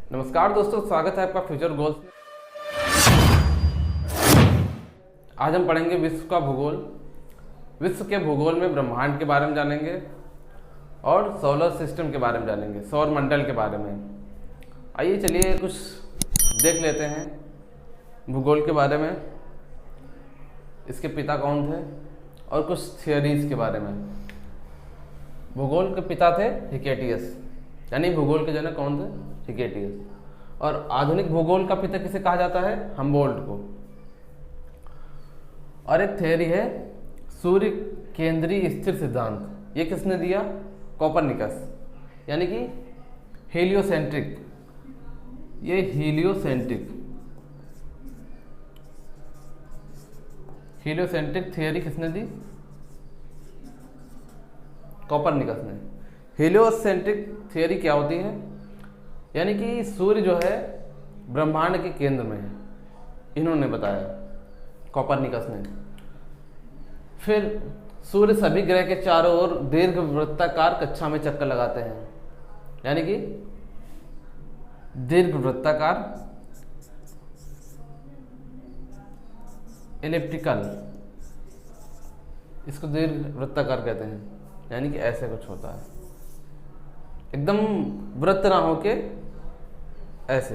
नमस्कार दोस्तों, स्वागत है आपका फ्यूचर गोल्स में। आज हम पढ़ेंगे विश्व का भूगोल। विश्व के भूगोल में ब्रह्मांड के बारे में जानेंगे और सोलर सिस्टम के बारे में जानेंगे, सौर मंडल के बारे में। आइए चलिए कुछ देख लेते हैं भूगोल के बारे में, इसके पिता कौन थे और कुछ थियरीज के बारे में। भूगोल के पिता थे हिकेटियस, यानी भूगोल के जनक कौन थे? हिकेटियस। और आधुनिक भूगोल का पिता किसे कहा जाता है? हम्बोल्ट को। और एक थ्योरी है सूर्य केंद्रीय स्थिर सिद्धांत, ये किसने दिया? कोपरनिकस, यानी कि हेलियोसेंट्रिक। ये हेलियोसेंट्रिक थ्योरी किसने दी? कोपरनिकस ने। हेलियोसेंट्रिक थ्योरी क्या होती है? यानी कि सूर्य जो है ब्रह्मांड के केंद्र में है, इन्होंने बताया, कोपरनिकस ने। फिर सूर्य सभी ग्रह के चारों ओर दीर्घवृत्ताकार कक्षा में चक्कर लगाते हैं, यानी कि दीर्घवृत्ताकार एलिप्टिकल, इसको दीर्घवृत्ताकार कहते हैं, यानी कि ऐसे कुछ होता है, एकदम वृत्त ना होके ऐसे।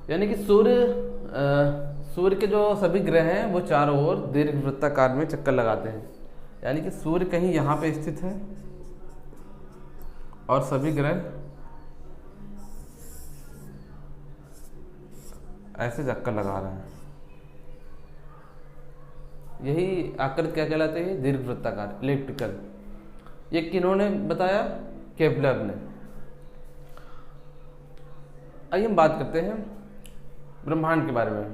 यानी कि सूर्य के जो सभी ग्रह हैं वो चारों ओर दीर्घवृत्ताकार में चक्कर लगाते हैं, यानी कि सूर्य कहीं यहाँ पे स्थित है और सभी ग्रह ऐसे चक्कर लगा रहे हैं। यही आकृति क्या कहलाती है? दीर्घवृत्ताकार, इलिप्टिकल। ये किन्होंने बताया? केपलर ने। आइए हम बात करते हैं ब्रह्मांड के बारे में।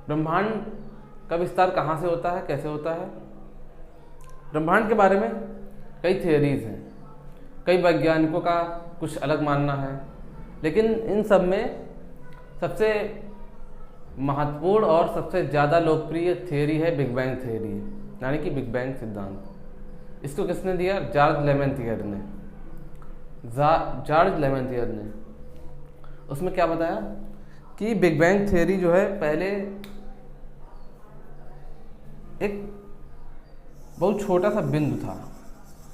ब्रह्मांड का विस्तार कहाँ से होता है, कैसे होता है? ब्रह्मांड के बारे में कई थियरीज हैं, कई वैज्ञानिकों का कुछ अलग मानना है, लेकिन इन सब में सबसे महत्वपूर्ण और सबसे ज़्यादा लोकप्रिय थियरी है बिग बैंग थियरी, यानी कि बिग बैंग सिद्धांत। इसको किसने दिया? जॉर्ज लेमेंथियर ने। जॉर्ज लेमेंथियर ने उसमें क्या बताया कि बिग बैंग थियरी जो है पहले एक बहुत छोटा सा बिंदु था,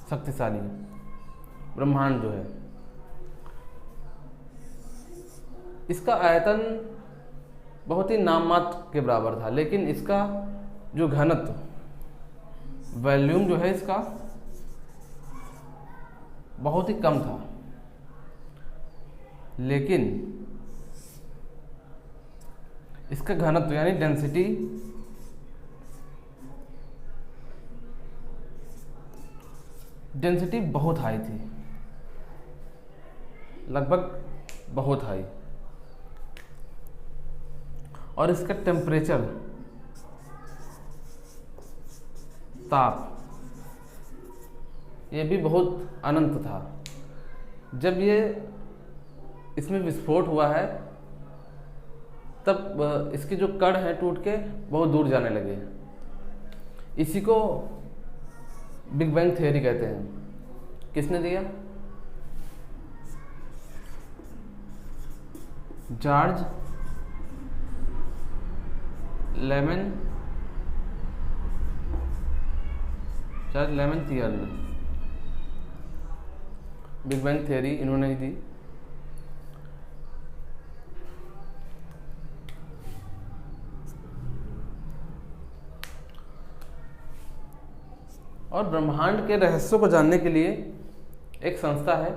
शक्तिशाली ब्रह्मांड जो है, इसका आयतन बहुत ही नाममात्र के बराबर था, लेकिन इसका जो घनत्व, वॉल्यूम जो है इसका बहुत ही कम था। लेकिन इसका घनत्व यानी डेंसिटी बहुत हाई थी, लगभग बहुत हाई। और इसका टेम्परेचर, ताप, ये भी बहुत अनंत था। जब ये इसमें विस्फोट हुआ है तब इसके जो कण हैं टूट के बहुत दूर जाने लगे। इसी को बिग बैंग थ्योरी कहते हैं। किसने दिया? जॉर्ज लेमेंथियर ने बिग बैंग थ्योरी इन्होंने ही दी। और ब्रह्मांड के रहस्यों को जानने के लिए एक संस्था है,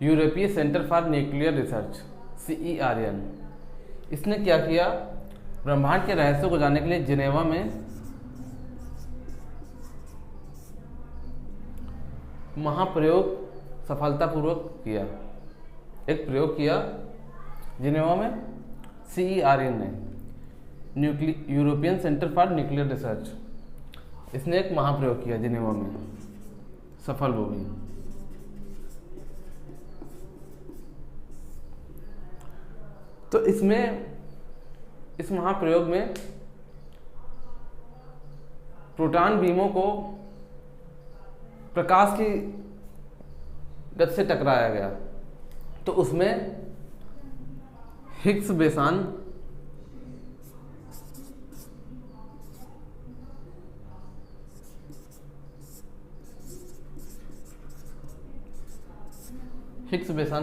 यूरोपीय centre for nuclear research, CERN। इसने क्या किया? ब्रह्मांड के रहस्यों को जानने के लिए जिनेवा में महाप्रयोग सफलतापूर्वक किया। एक प्रयोग किया जिनेवा में CERN ने, European centre for nuclear research. इसने एक महाप्रयोग किया जिनेवा में, सफल हो गई। तो इस महाप्रयोग में प्रोटॉन बीमों को प्रकाश की गति से टकराया गया तो उसमें हिग्स बेसान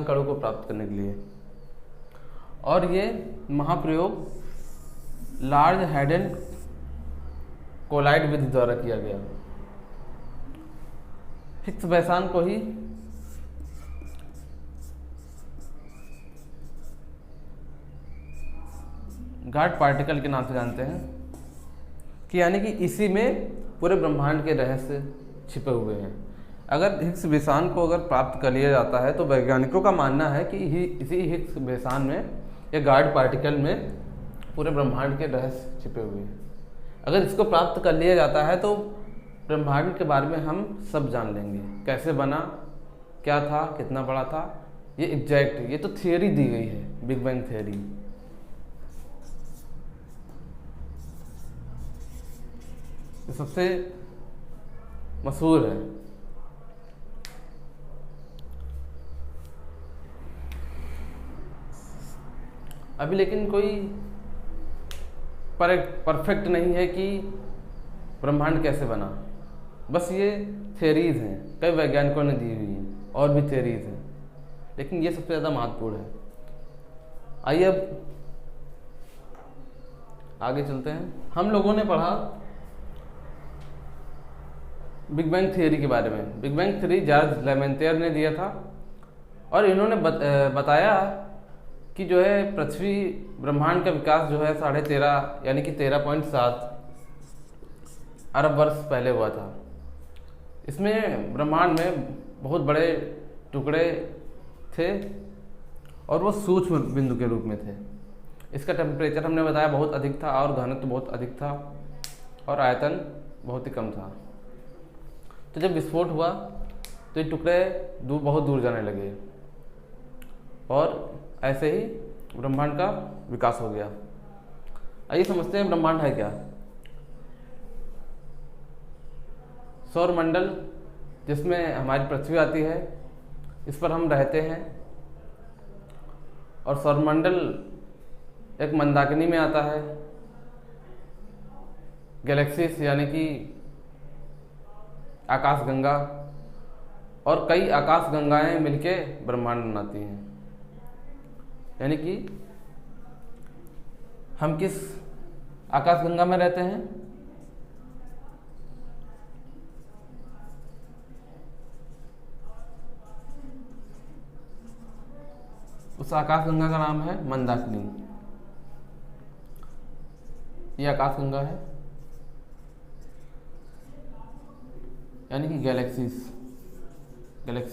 कणों को प्राप्त करने के लिए, और ये महाप्रयोग लार्ज हैडेन कोलाइड विधि द्वारा किया गया। हिग्स बेसान को ही गॉड पार्टिकल के नाम से जानते हैं कि यानी कि इसी में पूरे ब्रह्मांड के रहस्य छिपे हुए हैं। अगर हिग्स बेसान को अगर प्राप्त कर लिया जाता है तो वैज्ञानिकों का मानना है कि इसी हिग्स बेसान में या गॉड पार्टिकल में पूरे ब्रह्मांड के रहस्य छिपे हुए हैं। अगर इसको प्राप्त कर लिया जाता है तो ब्रह्मांड के बारे में हम सब जान लेंगे, कैसे बना, क्या था, कितना बड़ा था। ये एग्जैक्ट, ये तो थियरी दी गई है, बिग बैंग थियरी। ये सबसे मशहूर है। अभी लेकिन कोई परफेक्ट नहीं है कि ब्रह्मांड कैसे बना, बस ये थियरीज हैं, कई वैज्ञानिकों ने दी हुई हैं, और भी थियरीज हैं, लेकिन ये सबसे ज़्यादा महत्वपूर्ण है। आइए अब आगे चलते हैं। हम लोगों ने पढ़ा बिग बैंग थियरी के बारे में। बिग बैंग थियरी जॉर्ज लेमेंटियर ने दिया था, और इन्होंने बताया कि जो है पृथ्वी ब्रह्मांड का विकास जो है 13.5 यानी कि 13.7 अरब वर्ष पहले हुआ था। इसमें ब्रह्मांड में बहुत बड़े टुकड़े थे और वो सूक्ष्म बिंदु के रूप में थे। इसका टेम्परेचर हमने बताया बहुत अधिक था, और घनत्व बहुत अधिक था, और आयतन बहुत ही कम था। तो जब विस्फोट हुआ तो ये टुकड़े बहुत दूर जाने लगे, और ऐसे ही ब्रह्मांड का विकास हो गया। आइए समझते हैं ब्रह्मांड है क्या। सौरमंडल, जिसमें हमारी पृथ्वी आती है, इस पर हम रहते हैं, और सौरमंडल एक मंदाकिनी में आता है। गैलेक्सीज यानी कि आकाशगंगा, और कई आकाशगंगाएं मिलके ब्रह्मांड बनाती हैं। यानी कि हम किस आकाशगंगा में रहते हैं? उस आकाशगंगा का नाम है मंदाकिनी। ये आकाशगंगा है, यानी कि गैलेक्सी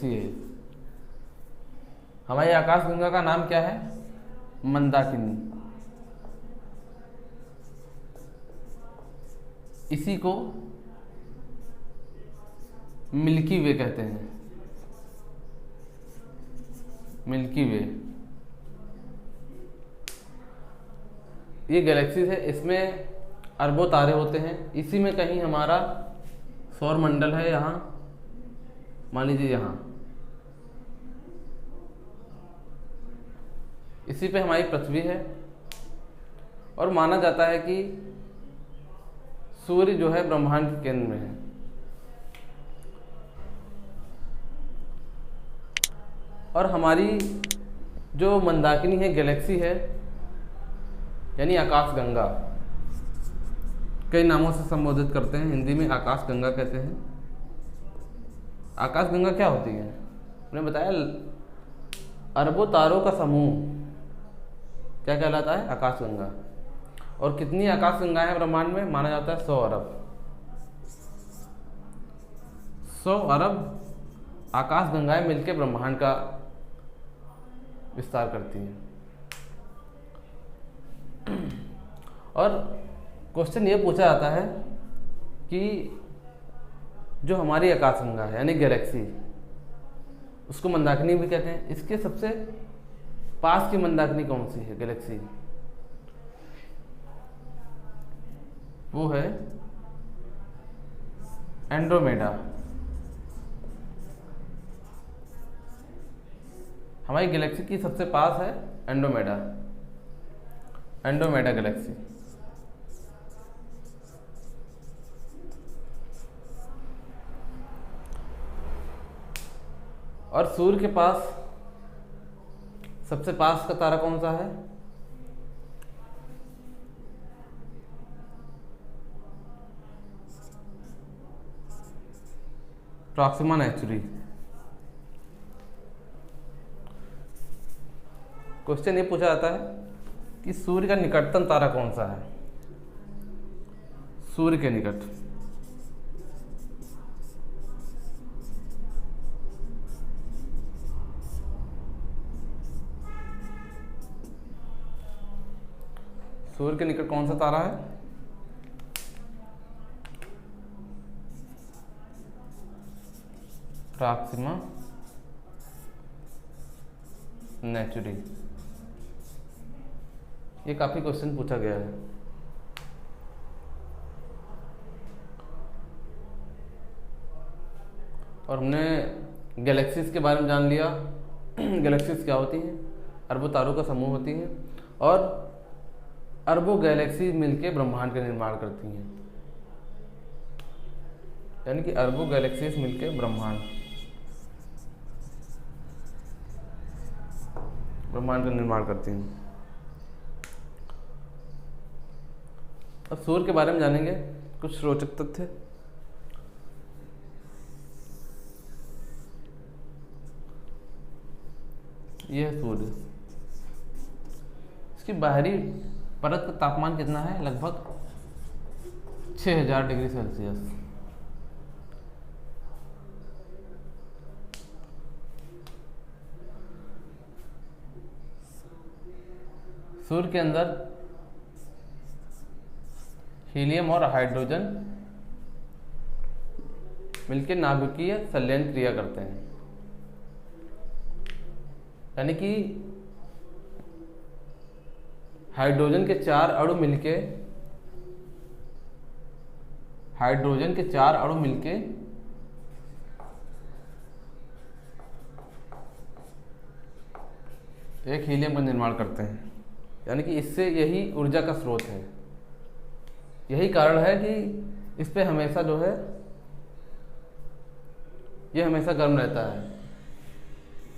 है। हमारी आकाशगंगा का नाम क्या है? मंदाकिनी। इसी को मिल्की वे कहते हैं। मिल्की वे ये गैलेक्सीज है, इसमें अरबों तारे होते हैं। इसी में कहीं हमारा सौर मंडल है। यहाँ मान लीजिए, यहाँ इसी पे हमारी पृथ्वी है, और माना जाता है कि सूर्य जो है ब्रह्मांड के केंद्र में है। और हमारी जो मंदाकिनी है, गैलेक्सी है, यानी आकाशगंगा, कई नामों से संबोधित करते हैं। हिंदी में आकाशगंगा कहते हैं। आकाशगंगा क्या होती है? मैंने बताया, अरबों तारों का समूह क्या कहलाता है? आकाशगंगा। और कितनी आकाशगंगाएं हैं ब्रह्मांड में? माना जाता है 100 अरब। 100 अरब आकाशगंगाएं मिलकर ब्रह्मांड का विस्तार करती हैं। और क्वेश्चन ये पूछा जाता है कि जो हमारी आकाशगंगा है यानी गैलेक्सी, उसको मंदाकिनी भी कहते हैं। इसके सबसे पास की मंदाकिनी कौन सी है? गैलेक्सी, वो है एंड्रोमेडा। हमारी गैलेक्सी की सबसे पास है एंड्रोमेडा, एंड्रोमेडा गैलेक्सी। और सूर्य के पास सबसे पास का तारा कौन सा है? प्रॉक्सिमा नेचुरी। क्वेश्चन ये पूछा जाता है कि सूर्य का निकटतम तारा कौन सा है? सूर्य के निकट सूर्य के निकट कौन सा तारा है? प्रॉक्सिमा नेचुरी। ये काफी क्वेश्चन पूछा गया है। और हमने गैलेक्सीज के बारे में जान लिया। गैलेक्सीज क्या होती हैं? अरबों तारों का समूह होती हैं और अरबों गैलेक्सी मिलकर ब्रह्मांड का निर्माण करती हैं, यानी कि अरबों गैलेक्सीज मिलकर ब्रह्मांड का निर्माण करती हैं। अब सूर्य के बारे में जानेंगे कुछ रोचक तथ्य। यह है सूर्य। इसकी बाहरी परत का तापमान कितना है? लगभग 6000 डिग्री सेल्सियस। सूर्य के अंदर हीलियम और हाइड्रोजन मिलकर नाभिकीय संलयन क्रिया करते हैं, यानी कि हाइड्रोजन के 4 अणु मिलके एक हीलियम का निर्माण करते हैं, यानी कि इससे यही ऊर्जा का स्रोत है। यही कारण है कि इस पे हमेशा जो है ये हमेशा गर्म रहता है,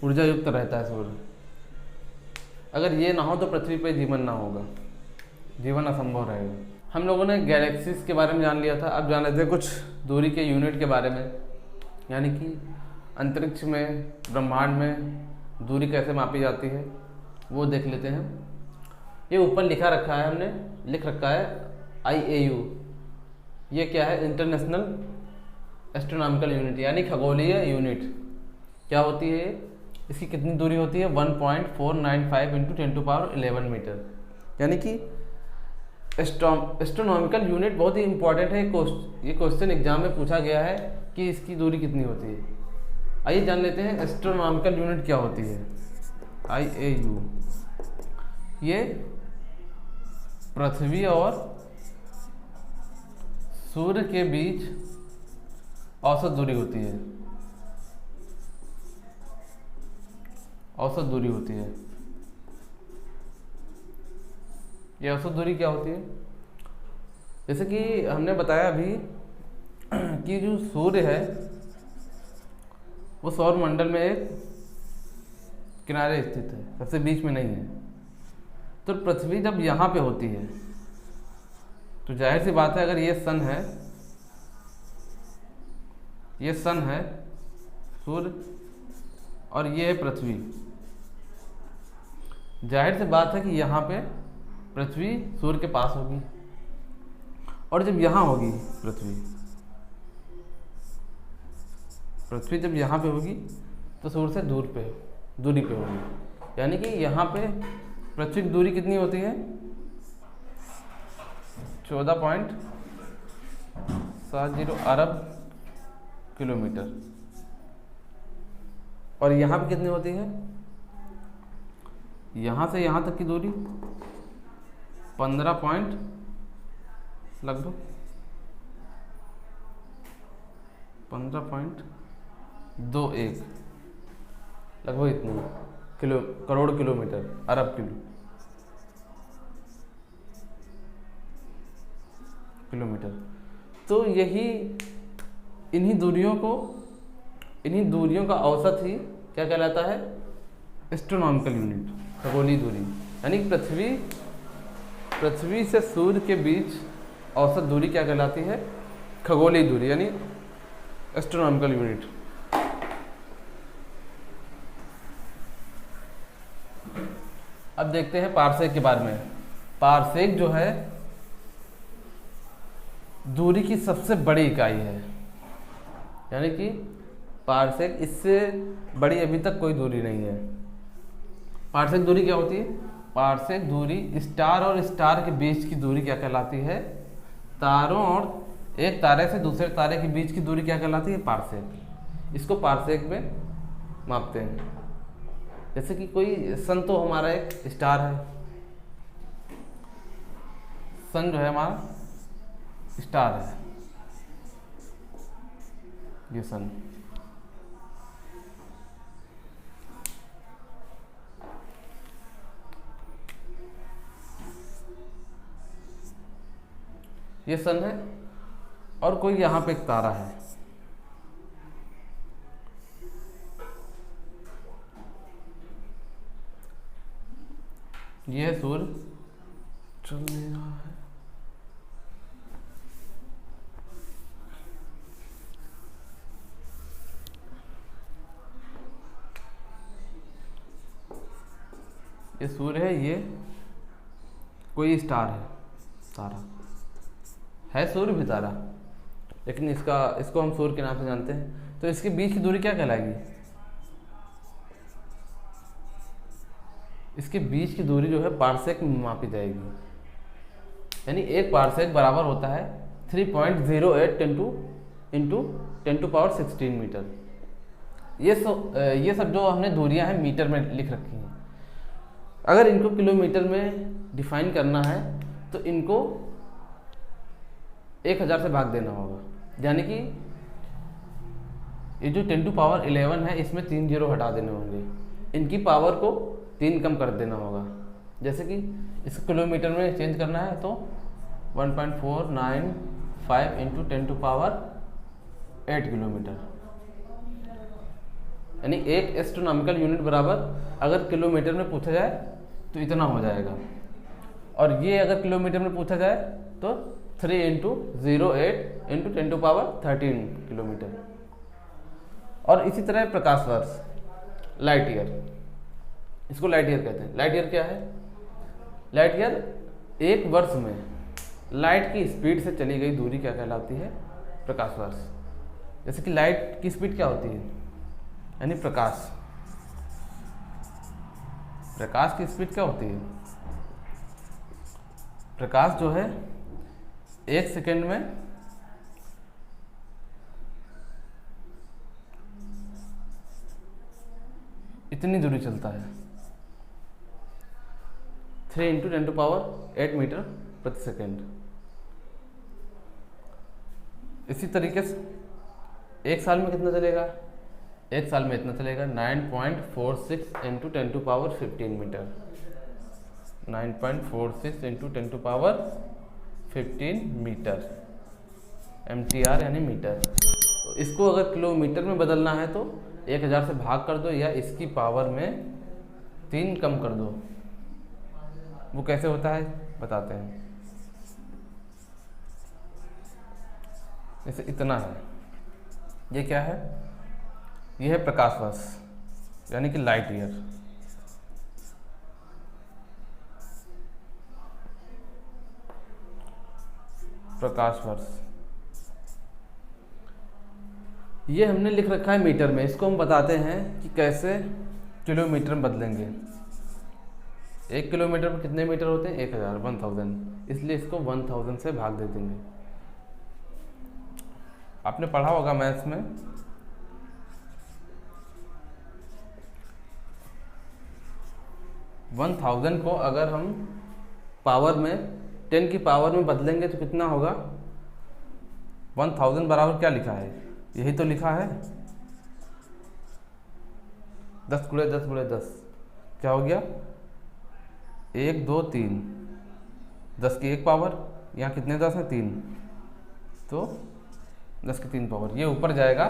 ऊर्जा युक्त रहता है सूर्य। अगर ये ना हो तो पृथ्वी पे जीवन ना होगा, जीवन असंभव रहेगा। हम लोगों ने गैलेक्सीज के बारे में जान लिया था। अब जान लेते हैं कुछ दूरी के यूनिट के बारे में, यानी कि अंतरिक्ष में, ब्रह्मांड में दूरी कैसे मापी जाती है वो देख लेते हैं। ये ऊपर लिख रखा है IAU। ये क्या है? इंटरनेशनल एस्ट्रोनॉमिकल यूनिट, यानी खगोलीय यूनिट। क्या होती है? इसकी कितनी दूरी होती है? 1.495 × 10⁻11 मीटर, यानी कि एस्ट्रोनॉमिकल यूनिट बहुत ही इंपॉर्टेंट है। ये क्वेश्चन एग्जाम में पूछा गया है कि इसकी दूरी कितनी होती है। आइए जान लेते हैं एस्ट्रोनॉमिकल यूनिट क्या होती है। IAU ये पृथ्वी और सूर्य के बीच औसत दूरी होती है। औसत दूरी होती है। ये औसत दूरी क्या होती है? जैसे कि हमने बताया अभी कि जो सूर्य है वो सौर मंडल में एक किनारे स्थित है, सबसे बीच में नहीं है। तो पृथ्वी जब यहाँ पे होती है तो जाहिर सी बात है, अगर ये सन है सूर्य और ये है पृथ्वी, जाहिर सी बात है कि यहाँ पे पृथ्वी सूर्य के पास होगी। और जब यहाँ होगी पृथ्वी जब यहाँ पे होगी तो सूर्य से दूरी पे होगी, यानी कि यहाँ पे पृथ्वी की दूरी कितनी होती है? 14.70 अरब किलोमीटर। और यहाँ पे कितनी होती है? यहाँ से यहाँ तक की दूरी 15 लगभग 15.21 लगभग इतनी। करोड़ किलोमीटर, अरब किलोमीटर। तो इन्हीं दूरियों का औसत ही क्या कहलाता है? एस्ट्रोनॉमिकल यूनिट, खगोलीय दूरी। यानी पृथ्वी से सूर्य के बीच औसत दूरी क्या कहलाती है? खगोलीय दूरी, यानी एस्ट्रोनॉमिकल यूनिट। अब देखते हैं पारसेक के बारे में। पारसेक जो है दूरी की सबसे बड़ी इकाई है, यानी कि पारसेक, इससे बड़ी अभी तक कोई दूरी नहीं है। पारसेक दूरी क्या होती है? पारसेक दूरी स्टार और स्टार के बीच की दूरी क्या कहलाती है? तारों और एक तारे से दूसरे तारे के बीच की दूरी क्या कहलाती है? पारसेक। इसको पारसेक में मापते हैं। जैसे कि कोई सन तो हमारा एक स्टार है, सन जो है हमारा स्टार है, ये सन। ये सन है और कोई यहाँ पे एक तारा है, ये है सूर्य, चल नहीं रहा है। ये सूर्य है, ये कोई स्टार है, तारा है, सूर्य भी तारा, लेकिन इसको हम सूर्य के नाम से जानते हैं। तो इसके बीच की दूरी क्या कहलाएगी? इसके बीच की दूरी जो है पारसेक में मापी जाएगी। यानी एक पारसेक बराबर होता है 3.08 इंटू 10⁻16 मीटर। ये सब जो हमने दूरियां हैं मीटर में लिख रखी हैं। अगर इनको किलोमीटर में डिफाइन करना है तो इनको 1000 से भाग देना होगा। यानी कि ये जो 10⁻11 है, इसमें 3 जीरो हटा देने होंगे, इनकी पावर को 3 कम कर देना होगा। जैसे कि इसको किलोमीटर में चेंज करना है तो 1.495 इंटू 10⁻8 किलोमीटर, यानी एक एस्ट्रोनॉमिकल यूनिट बराबर अगर किलोमीटर में पूछा जाए तो इतना हो जाएगा। और ये अगर किलोमीटर में पूछा जाए तो 3 इंटू 08 इंटू 10⁻13 किलोमीटर। और इसी तरह प्रकाश वर्ष, लाइट ईयर, इसको लाइट ईयर कहते हैं। लाइट ईयर क्या है? लाइट ईयर एक वर्ष में लाइट की स्पीड से चली गई दूरी क्या कहलाती है? प्रकाश वर्ष। जैसे कि लाइट की स्पीड क्या होती है? यानी प्रकाश की स्पीड क्या होती है? प्रकाश जो है 1 सेकेंड में इतनी दूरी चलता है, 3 इंटू 10⁸ मीटर प्रति सेकेंड। इसी तरीके से एक साल में कितना चलेगा? एक साल में इतना चलेगा 9.46 into 10⁻15 metre, 9.46 into 10⁻15 metre, MTR यानी मीटर। तो इसको अगर किलोमीटर में बदलना है तो 1000 से भाग कर दो या इसकी पावर में 3 कम कर दो। वो कैसे होता है बताते हैं। जैसे इतना है, ये क्या है? ये है प्रकाश वर्ष, यानी कि लाइट ईयर। प्रकाश वर्ष ये हमने लिख रखा है मीटर में। इसको हम बताते हैं कि कैसे किलोमीटर में बदलेंगे। 1 किलोमीटर में कितने मीटर होते हैं? 1000, 1000। इसलिए इसको 1000 से भाग दे देंगे। आपने पढ़ा होगा मैथ्स में 1000 को अगर हम पावर में 10 की पावर में बदलेंगे तो कितना होगा? 1000 बराबर क्या लिखा है? यही तो लिखा है 10 × 10 × 10। क्या हो गया, 1 2 3, 10 की 1 पावर, यहाँ कितने 10 हैं 3, तो 10 की 3 पावर, ये ऊपर जाएगा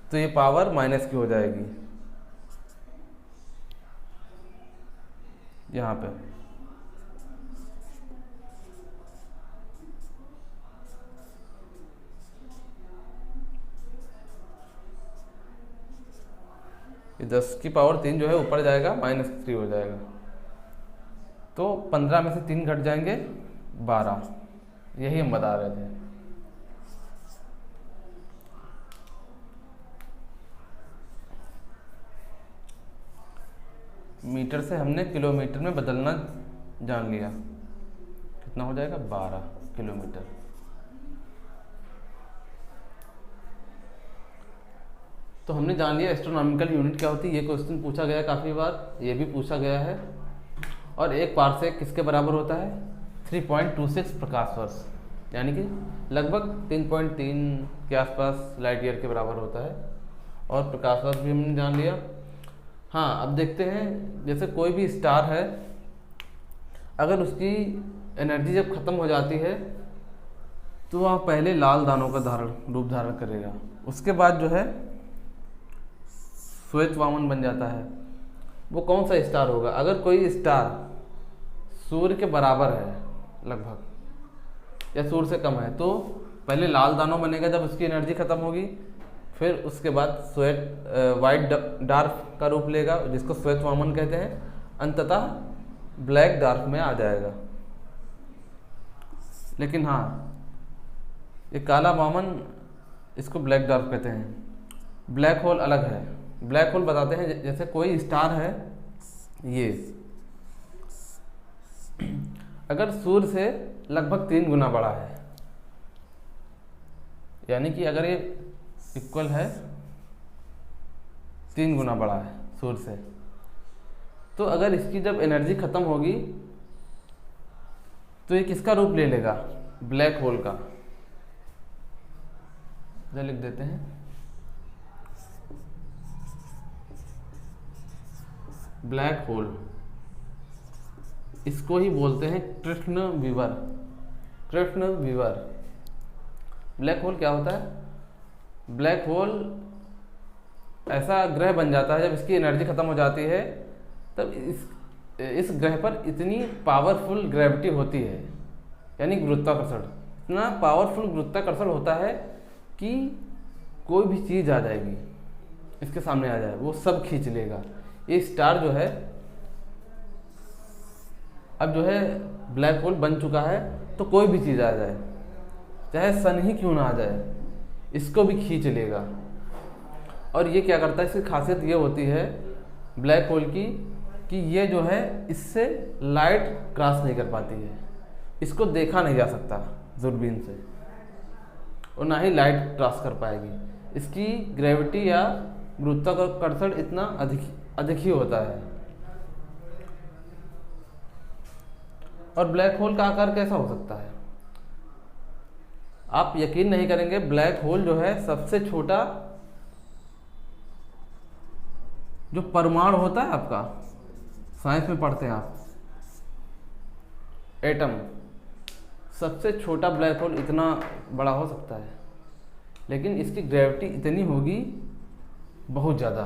तो ये पावर माइनस की हो जाएगी यहाँ पे। ये 10 की पावर 3 जो है ऊपर जाएगा, -3 हो जाएगा, तो 15 में से 3 घट जाएंगे 12, यही हम बता रहे थे। मीटर से हमने किलोमीटर में बदलना जान लिया, कितना हो जाएगा 12 किलोमीटर। तो हमने जान लिया एस्ट्रोनॉमिकल यूनिट क्या होती है, ये क्वेश्चन पूछा गया है काफ़ी बार, ये भी पूछा गया है। और एक पारसेक किसके बराबर होता है, 3.26 प्रकाश वर्ष, यानी कि लगभग 3.3 के आसपास लाइट ईयर के बराबर होता है। और प्रकाश वर्ष भी हमने जान लिया। हाँ, अब देखते हैं, जैसे कोई भी स्टार है, अगर उसकी एनर्जी जब ख़त्म हो जाती है तो वह पहले लाल दानों का रूप धारण करेगा, उसके बाद जो है श्वेत वामन बन जाता है। वो कौन सा स्टार होगा, अगर कोई स्टार सूर्य के बराबर है लगभग या सूर्य से कम है, तो पहले लाल दानों बनेगा जब उसकी एनर्जी ख़त्म होगी, फिर उसके बाद वाइट डार्क का रूप लेगा जिसको श्वेत वामन कहते हैं, अंततः ब्लैक डार्क में आ जाएगा। लेकिन हाँ, ये काला वामन, इसको ब्लैक डार्क कहते हैं। ब्लैक होल अलग है। ब्लैक होल बताते हैं, जैसे कोई स्टार है, ये अगर सूर्य से लगभग 3 गुना बड़ा है, यानी कि अगर ये इक्वल है 3 गुना बड़ा है सूर्य से, तो अगर इसकी जब एनर्जी खत्म होगी तो ये किसका रूप ले लेगा, ब्लैक होल का। लिख देते हैं, ब्लैक होल, इसको ही बोलते हैं कृष्ण विवर। कृष्ण विवर ब्लैक होल क्या होता है, ब्लैक होल ऐसा ग्रह बन जाता है जब इसकी एनर्जी खत्म हो जाती है, तब इस ग्रह पर इतनी पावरफुल ग्रेविटी होती है, यानी गुरुत्वाकर्षण, इतना पावरफुल गुरुत्वाकर्षण होता है कि कोई भी चीज़ आ जाएगी इसके सामने आ जाए, वो सब खींच लेगा। ये स्टार जो है, अब जो है ब्लैक होल बन चुका है, तो कोई भी चीज़ आ जाए, चाहे सन ही क्यों ना आ जाए, इसको भी खींच लेगा। और ये क्या करता है, इसकी खासियत ये होती है ब्लैक होल की कि ये जो है इससे लाइट क्रॉस नहीं कर पाती है, इसको देखा नहीं जा सकता दूरबीन से, और ना ही लाइट क्रॉस कर पाएगी। इसकी ग्रेविटी या गुरुत्वाकर्षण इतना अधिक ही होता है। और ब्लैक होल का आकार कैसा हो सकता है, आप यकीन नहीं करेंगे, ब्लैक होल जो है सबसे छोटा जो परमाणु होता है, आपका साइंस में पढ़ते हैं आप, एटम, सबसे छोटा ब्लैक होल इतना बड़ा हो सकता है, लेकिन इसकी ग्रेविटी इतनी होगी बहुत ज़्यादा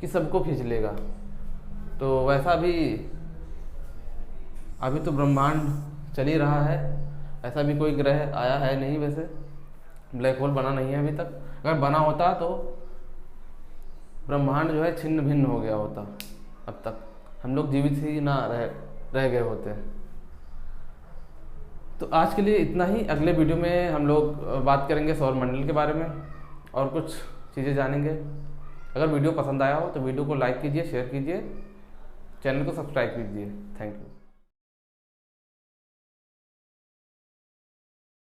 कि सबको खींच लेगा। तो वैसा भी अभी तो ब्रह्मांड चल ही रहा है, ऐसा भी कोई ग्रह आया है नहीं, वैसे ब्लैक होल बना नहीं है अभी तक। अगर बना होता तो ब्रह्मांड जो है छिन्न भिन्न हो गया होता, अब तक हम लोग जीवित ही ना रह गए होते। तो आज के लिए इतना ही। अगले वीडियो में हम लोग बात करेंगे सौर मंडल के बारे में और कुछ चीज़ें जानेंगे। अगर वीडियो पसंद आया हो तो वीडियो को लाइक कीजिए, शेयर कीजिए, चैनल को सब्सक्राइब कीजिए। Thank you.